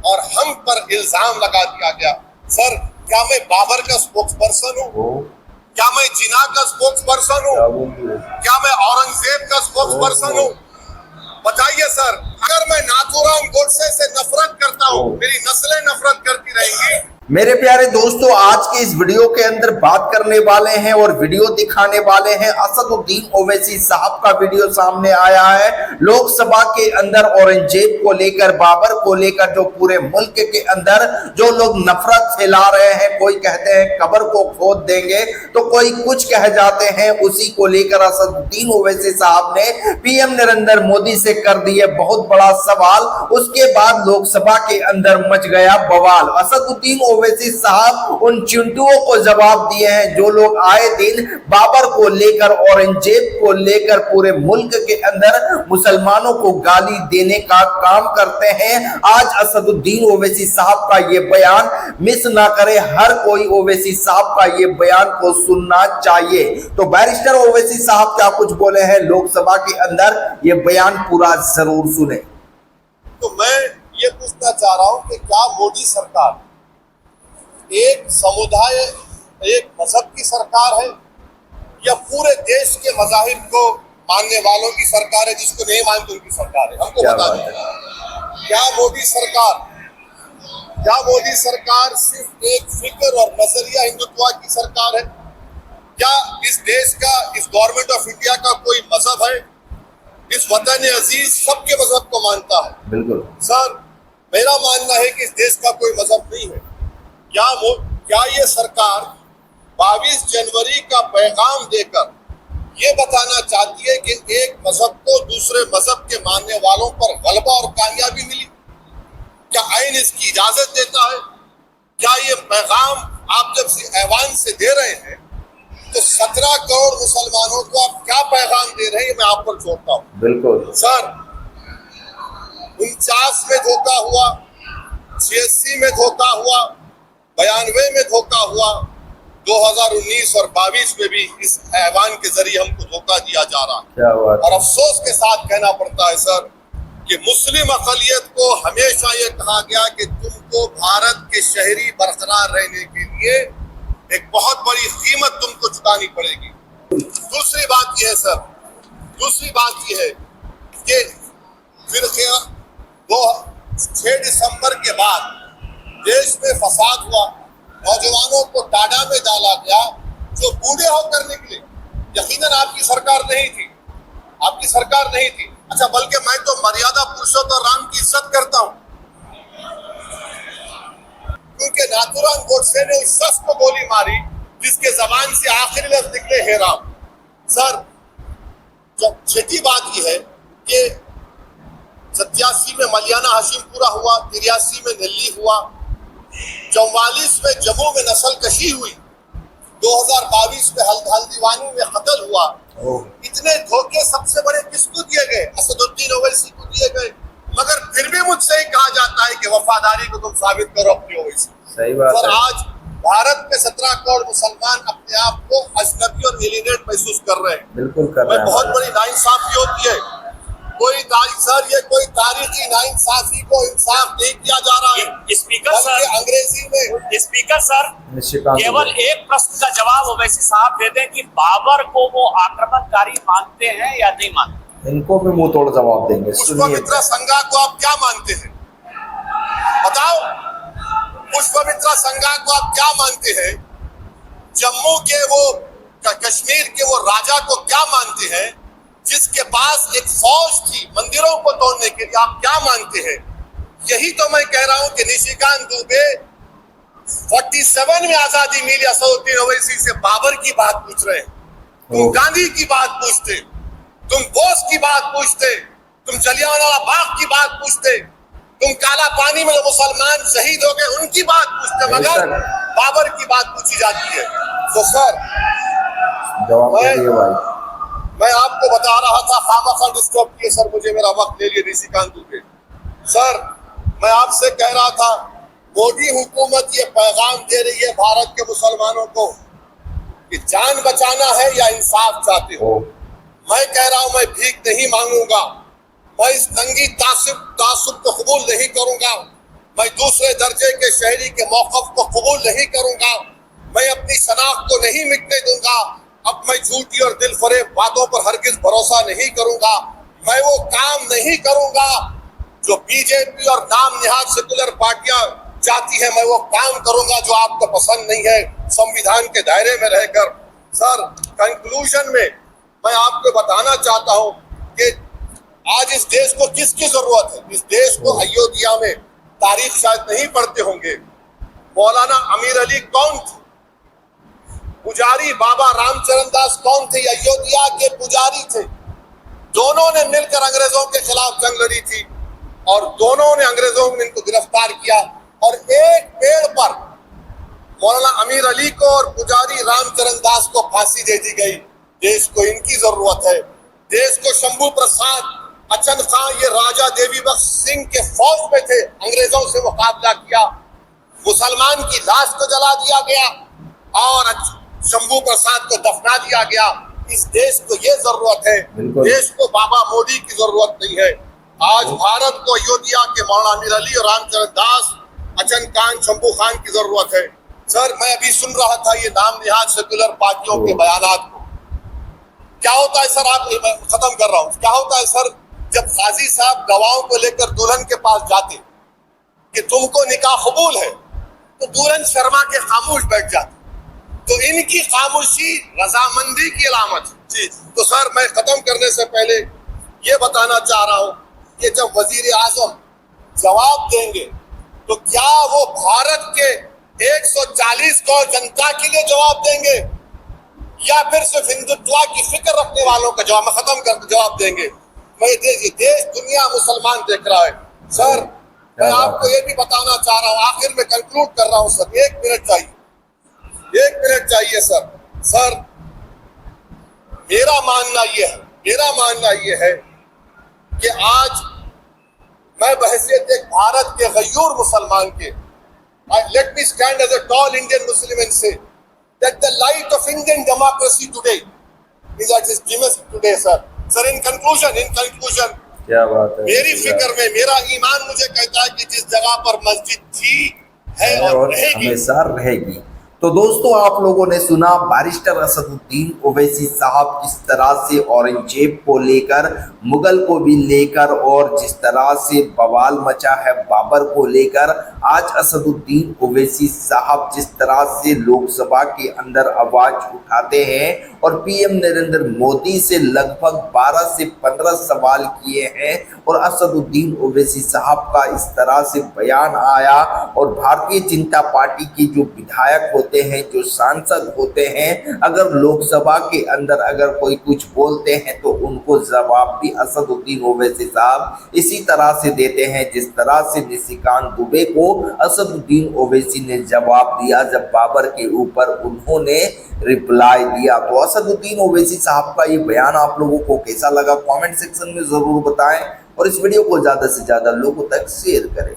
और हम पर इल्जाम लगा दिया गया। सर, क्या मैं बाबर का स्पोक्स पर्सन हूँ? क्या मैं जिना का स्पोक्स पर्सन हूँ? क्या मैं औरंगजेब का स्पोक्स पर्सन हूँ? बताइए सर। अगर मैं नाथूराम गोडसे से नफरत करता हूँ, मेरी नस्लें नफरत करती रहेंगी। मेरे प्यारे दोस्तों, आज के इस वीडियो के अंदर बात करने वाले हैं और वीडियो दिखाने वाले हैं असदुद्दीन ओवैसी साहब का वीडियो सामने आया है। लोकसभा के अंदर औरंगजेब को लेकर, बाबर को लेकर जो पूरे मुल्क के अंदर जो लोग नफरत फैला रहे हैं, कोई कहते हैं कब्र को खोद देंगे तो कोई कुछ कह जाते हैं, उसी को लेकर असदुद्दीन ओवैसी साहब ने पीएम नरेंद्र मोदी से कर दिए बहुत बड़ा सवाल। उसके बाद लोकसभा के अंदर मच गया बवाल। असदुद्दीन ओवैसी साहब उन चिंटुओं को जवाब दिए हैं जो लोग आए दिन बाबर को लेकर, औरंगजेब को लेकर पूरे मुल्क के अंदर मुसलमानों को गाली देने का काम करते हैं। आज असदुद्दीन ओवैसी साहब का ये बयान मिस ना करे, हर कोई ओवैसी साहब का ये बयान को सुनना चाहिए। तो बैरिस्टर ओवैसी साहब क्या कुछ बोले हैं लोकसभा के अंदर, ये बयान पूरा जरूर सुने। तो मैं ये पूछना चाह रहा हूं कि क्या मोदी सरकार एक समुदाय, एक मजहब की सरकार है या पूरे देश के मजाहिब को मानने वालों की सरकार है? जिसको नहीं मानते उनकी सरकार है? हमको बता दें। क्या मोदी सरकार सिर्फ एक फिक्र और नजरिया हिंदुत्व की सरकार है? क्या इस देश का, इस गवर्नमेंट ऑफ इंडिया का कोई मजहब है? इस वतन अजीज सबके मजहब को मानता है। बिल्कुल सर, मेरा मानना है कि इस देश का कोई मजहब नहीं है। क्या ये सरकार 22 जनवरी का पैगाम देकर ये बताना चाहती है कि एक मजहब को दूसरे मजहब के मानने वालों पर गलबा और कामयाबी मिली? क्या आईन इसकी इजाजत देता है? क्या ये पैगाम आप जब ऐवान से दे रहे हैं तो 17 करोड़ मुसलमानों को आप क्या पैगाम दे रहे हैं? मैं आप पर छोड़ता हूँ। बिल्कुल सर, 49 में धोखा हुआ, 86 में धोखा हुआ, 92 में धोखा हुआ, 2019 और 22 में भी इस ऐवान के जरिए हमको धोखा दिया जा रहा है। और अफसोस के साथ कहना पड़ता है सर कि मुस्लिम अक़लियत को हमेशा ये कहा गया कि तुमको भारत के शहरी बरकरार रहने के लिए एक बहुत बड़ी कीमत तुमको चुकानी पड़ेगी। दूसरी बात यह है सर, दूसरी बात यह है कि फिर 6 दिसंबर के बाद देश में फसाद हुआ, नौजवानों को टाडा में डाला गया जो बूढ़े होकर निकले। यकीनन आपकी सरकार नहीं थी, आपकी सरकार नहीं थी। अच्छा, बल्कि मैं तो मर्यादा पुरुषोत्तम राम की इज्जत करता हूं, क्योंकि नाथूराम गोडसे ने उस शख्स को गोली मारी जिसके जबान से आखिरी लफ्ज निकले हे राम। सर, जब छठी बात यह है कि 87 में मलियाना हाशिम पूरा हुआ, 83 में दिल्ली हुआ, 44 में जम्मू में नस्ल कशी हुई, 2022 में हल्दीवानी में कत्ल हुआ। इतने धोखे सबसे बड़े किसको दिए गए? असदुद्दीन ओवैसी को दिए गए। मगर फिर भी मुझसे ही कहा जाता है कि वफादारी को तुम साबित करो अपनी ओवैसी। सही बात है। आज भारत में 17 करोड़ मुसलमान अपने आप को अजनबी और एलिनेट महसूस कर रहे हैं। बिल्कुल कर रहे हैं। बहुत बड़ी नाइंसाफी होती है। ये कोई तारीखी नाइंसाफी को इंसाफ नहीं किया जा रहा है। स्पीकर सर, अंग्रेजी में स्पीकर सर, केवल एक प्रश्न का जवाब ओवैसी साहब दे दें कि बाबर को वो आक्रमणकारी मानते हैं या नहीं मानते? इनको भी मुंह तोड़ जवाब देंगे। पुष्पमित्रा संघा को आप क्या मानते हैं? बताओ, पुष्पमित्रा संघा को आप क्या मानते हैं? जम्मू के वो, कश्मीर के वो राजा को क्या मानते हैं जिसके पास एक फौज थी मंदिरों को तोड़ने के लिए? आप क्या मानते हैं? यही तो मैं कह रहा हूं कि निशिकांत दुबे 47 में आजादी मिली, असदुद्दीन ओवैसी से बाबर की बात पूछ रहे हैं। तुम गांधी की बात पूछते, तुम बोस की बात पूछते, तुम जलियांवाला बाग की बात पूछते, तुम काला पानी में मुसलमान शहीद हो गए उनकी बात पूछते, मगर बाबर की बात पूछी जाती है। तो सर, मैं आपको बता रहा था, खामखा डिस्टर्ब किए सर, मुझे मेरा वक्त ले लिए निशिकांत दुबे। सर, मैं आपसे कह रहा था, मोदी हुकूमत ये पैगाम दे रही है भारत के मुसलमानों को कि जान बचाना है या इंसाफ चाहते हो। मैं कह रहा हूं, मैं भीख नहीं मांगूंगा, मैं इस दंगी तासुब को कबूल नहीं करूंगा। मैं दूसरे दर्जे के शहरी के मौक़िफ़ को कबूल नहीं करूंगा। मैं अपनी शनाख्त को नहीं मिटने दूंगा। अब मैं झूठी और दिल फरेब बातों पर हरगिज भरोसा नहीं करूंगा। मैं वो काम नहीं करूंगा जो बीजेपी और नाम निहाद सेकुलर पार्टियां चाहती है। मैं वो काम करूंगा जो आपको पसंद नहीं है, संविधान के दायरे में रहकर। सर, कंक्लूजन में मैं आपको बताना चाहता हूं कि आज इस देश को किसकी जरूरत है। इस देश को अयोध्या में, तारीख शायद नहीं पढ़ते होंगे, मौलाना अमीर अली कौन थे, पुजारी बाबा रामचरण दास कौन थे, अयोध्या के पुजारी थे। दोनों ने मिलकर अंग्रेजों के खिलाफ जंग लड़ी थी और दोनों ने अंग्रेजों ने इनको गिरफ्तार किया और एक पेड़ पर मौलाना अमीर अली को और पुजारी रामचरण दास को फांसी दे दी गई। देश को इनकी जरूरत है। देश को शंभू प्रसाद, अचन खां, ये राजा देवी बख्श सिंह के फौज में थे, अंग्रेजों से मुकाबला किया। मुसलमान की लाश को जला दिया गया और शंभू प्रसाद को दफना दिया गया। इस देश को ये जरूरत है। देश को बाबा मोदी की जरूरत नहीं है। आज भारत को अयोध्या के मौलाना अमीर अली और रामचरण दास, अचन खान, शंभू खान की जरूरत है। सर, मैं अभी सुन रहा था ये नाम निहाद सेकुलर पार्टियों के बयानात को। क्या होता है सर, आप खत्म कर रहा हूं, क्या होता है सर, जब काजी साहब गवाहों को लेकर दुल्हन के पास जाते कि तुमको निकाह कबूल है, तो दुल्हन शर्मा के खामोश बैठ जाते। तो इनकी खामोशी रजामंदी की अलामत है। तो सर, मैं खत्म करने से पहले ये बताना चाह रहा हूं कि जब वजीर आजम जवाब देंगे तो क्या वो भारत के 140 करोड़ जनता के लिए जवाब देंगे या फिर सिर्फ हिंदुत्व की फिक्र रखने वालों का जवाब, मैं खत्म कर जवाब देंगे। मैं देश दुनिया मुसलमान देख रहा है। सर, मैं आपको ये भी बताना चाह रहा हूँ, आखिर में कंक्लूड कर रहा हूँ सर, 1 मिनट चाहिए, 1 मिनट चाहिए सर। सर, मेरा मानना ये है कि आज मैं बहैसियत एक भारत के गयूर मुसलमान के, let me stand as a tall Indian Muslim and say that the light of Indian democracy today is at its dimmest today, sir. Sir, in conclusion, क्या बात है, मेरी फिक्र में मेरा ईमान मुझे कहता है कि जिस जगह पर मस्जिद थी, है और रहेगी, हमेशा रहेगी। तो दोस्तों, आप लोगों ने सुना बैरिस्टर असदुद्दीन ओवैसी साहब किस तरह से औरंगजेब को लेकर, मुगल को भी लेकर और जिस तरह से बवाल मचा है बाबर को लेकर। आज असदुद्दीन ओवैसी साहब जिस तरह से लोकसभा के अंदर आवाज उठाते हैं और पीएम नरेंद्र मोदी से लगभग 12 से 15 सवाल किए हैं और असदुद्दीन ओवैसी साहब का इस तरह से बयान आया और भारतीय जनता पार्टी के जो विधायक होते हैं, जो सांसद होते हैं, अगर लोकसभा के अंदर अगर कोई कुछ बोलते हैं तो उनको जवाब भी असदुद्दीन ओवैसी साहब इसी तरह से देते हैं जिस तरह से निशिकांत दुबे को असदुद्दीन ओवैसी ने जवाब दिया जब बाबर के ऊपर उन्होंने रिप्लाई दिया। तो असदुद्दीन ओवैसी साहब का ये बयान आप लोगों को कैसा लगा, कमेंट सेक्शन में जरूर बताएं और इस वीडियो को ज्यादा से ज्यादा लोगों तक शेयर करें।